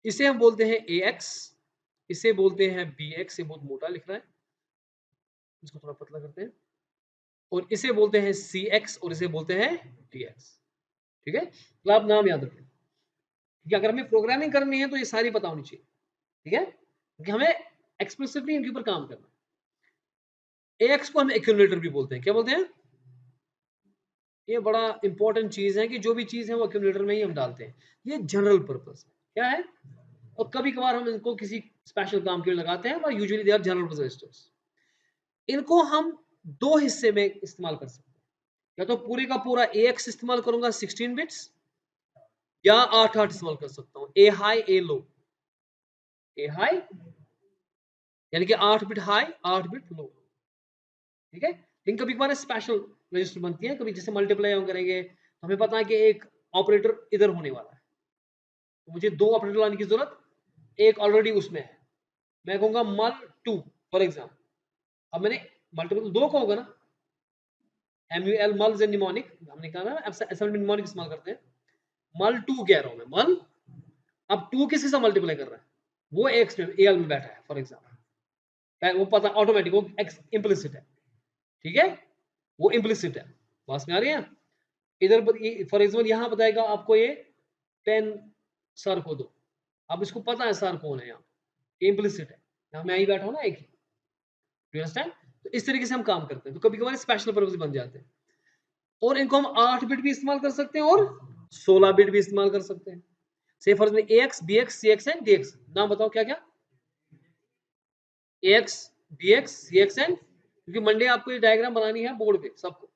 S1: इसे हम बोलते हैं AX, इसे बोलते हैं BX, ये बहुत मोटा लिख रहा है, इसको थोड़ा पतला करते हैं, और इसे बोलते हैं CX, और इसे बोलते हैं DX, ठीक है। तो आप नाम याद रखें, कि अगर हमें प्रोग्रामिंग करनी है तो ये सारी पता होनी चाहिए, ठीक है, क्योंकि हमें एक्सप्लिसिटली इनके ऊपर काम करना है। AX को हम एक्यूमुलेटर भी बोलते हैं, क्या बोलते हैं, ये बड़ा इंपॉर्टेंट चीज है कि जो भी चीज है वो एक्यूमुलेटर में ही हम डालते हैं। ये जनरल पर्पस क्या है, और कभी कभार हम इनको किसी स्पेशल काम के लिए लगाते हैं, पर usually they are general purpose registers. इनको हम दो हिस्से में इस्तेमाल कर सकते हैं, या तो पूरे का पूरा AX इस्तेमाल करूंगा 16 बिट्स, या 8 इस्तेमाल कर सकता हूँ, ए हाई ए लो, ए हाई यानी कि 8 बिट हाई 8 बिट लो, ठीक है। लेकिन कभी कभार स्पेशल रजिस्टर बनती है, कभी जैसे मल्टीप्लाई हम करेंगे तो हमें पता है कि एक ऑपरेटर इधर होने वाला है, तो मुझे दो ऑपरेटर लाने की जरूरत, एक ऑलरेडी उसमें है, मैं कहूंगा मल टू फॉर एग्जाम्पल। अब मैंने मल्टीपल दो का होगा ना, MUL मल्स एंड निमोनिक, हमने कहा ना असल में निमोनिक इस्तेमाल करते हैं, मल टू कह रहा हूं मैं, मल। अब टू किसके साथ मल्टीप्लाई कर रहा है, वो एक्स में AL में बैठा है फॉर एग्जाम्पल, वो पता ऑटोमेटिक, वो इम्प्लिसिट है, ठीक है, वो इम्प्लिसिट है, पास में आ रही है। इधर फॉर एग्जाम्पल यहाँ बताएगा आपको ये पेन सर को दो, अब इसको पता है सर कौन है, यहाँ इम्प्लिसिट है, यहाँ मैं यही बैठा हूँ ना एक ही, अंडरस्टैंड। तो इस तरीके से हम काम करते हैं, तो कभी कभार स्पेशल पर्पस बन जाते हैं, और इनको हम 8 बिट भी इस्तेमाल कर सकते हैं और 16 बिट भी इस्तेमाल कर सकते हैं। से for example AX BX CX and DX, नाम बताओ क्या क्या, AX BX CX एंड, क्योंकि मंडे आपको ये डायग्राम बनानी है बोर्ड पे सबको,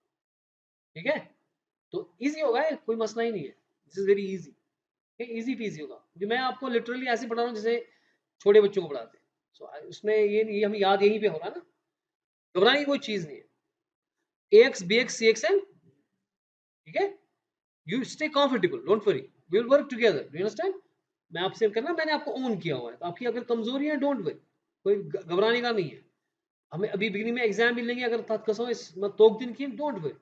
S1: ठीक है, तो इजी होगा, कोई मसला ही नहीं है, this is very easy, easy PG होगा, क्योंकि मैं आपको लिटरली ऐसे पढ़ा रहा हूँ जैसे छोटे बच्चों को पढ़ाते हैं। सो उसमें ये हमें याद यहीं पे हो रहा है ना, घबराने की कोई चीज नहीं है। AX BX CX एंड, ठीक है, you stay comfortable, don't worry, we will work together, do you understand. मैं आपसे करना, मैंने आपको ओन किया हुआ है, तो आपकी अगर कमजोरी है डोंट वरी, कोई घबराने का नहीं है। हमें अभी बिगिनिंग में एग्जाम भी लेंगे, अगर तक कसो इस तोक दिन की डोंट वरी,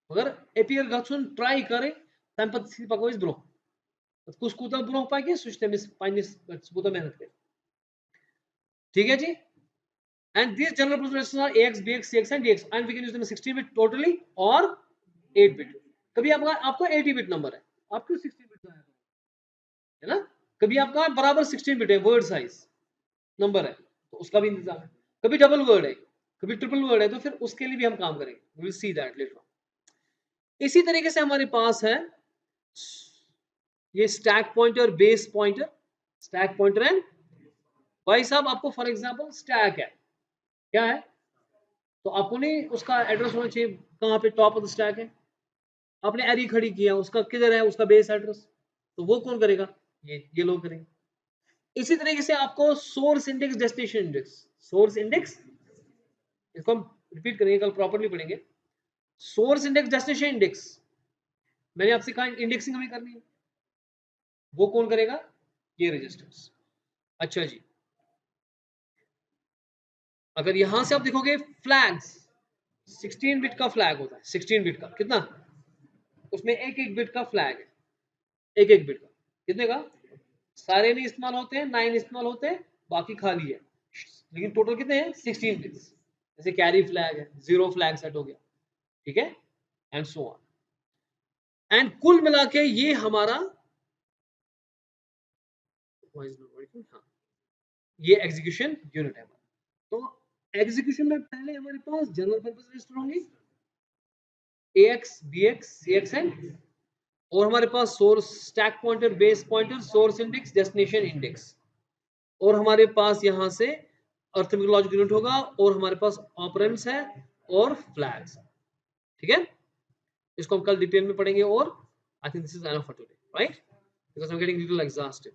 S1: मगर एपीआर गछुन ट्राई करे, तम पत पको इस ब्रो, कुछ कूता ब्रो पाके सुच तमिस पानिस कूता मेहनत करे, ठीक है जी। And these general purpose are AX, BX, CX and DX, and we can use them 16 bit totally or 8 bit। कभी आपका आपको 80 बिट नंबर है, आपको 16 बिट है ना, कभी आपका बराबर 16 बिट है वर्ड साइज नंबर है, तो उसका भी इंतजाम है। कभी डबल वर्ड है, कभी ट्रिपल वर्ड है, तो फिर उसके लिए भी हम काम करेंगे, we will see that later on. इसी तरीके से हमारे पास है ये stack pointer, base pointer, stack pointer and, भाई साहब आपको फॉर एग्जांपल स्टैक है, क्या है, तो आपको नहीं उसका एड्रेस होना चाहिए कहाँ पे, टॉप ऑफ द स्टैक है, आपने एरी खड़ी किया, उसका किधर है उसका बेस एड्रेस, तो वो कौन करेगा, ये लोग करेंगे। इसी तरीके से आपको source index destination index, source index, इसको हम रिपीट करेंगे, कल प्रॉपर्ली पढ़ेंगे। सोर्स इंडेक्स डेस्टिनेशन इंडेक्स, मैंने आपसे कहा इंडेक्सिंग हमें करनी है, वो कौन करेगा? ये रजिस्टर्स। अच्छा जी, अगर यहां से आप देखोगे फ्लैग्स, 16 बिट का फ्लैग होता है, 16 बिट का कितना, उसमें एक एक बिट का फ्लैग है, एक एक बिट का कितने का, सारे नहीं इस्तेमाल होते हैं, 9 इस्तेमाल होते हैं, बाकी खाली है, लेकिन टोटल कितने हैं 16 बिट्स। जैसे कैरी फ्लैग है, जीरो फ्लैग सेट हो गया, ठीक है, एंड सो ऑन। एंड कुल मिला के ये हमारा हाँ, ये एग्जीक्यूशन यूनिट है। तो एग्जीक्यूशन में पहले हमारे पास जनरल पर्पस रजिस्टर होंगे, AX, BX, CX एंड, और हमारे पास source stack pointer, base pointer, source index, destination index, और हमारे पास यहां से अरिथमेटिक लॉजिक यूनिट होगा, और हमारे पास ऑपरेंड्स है और फ्लैग्स, ठीक है। इसको हम कल डिटेल में पढ़ेंगे, और I think this is enough for today, right, because I am getting little exhausted.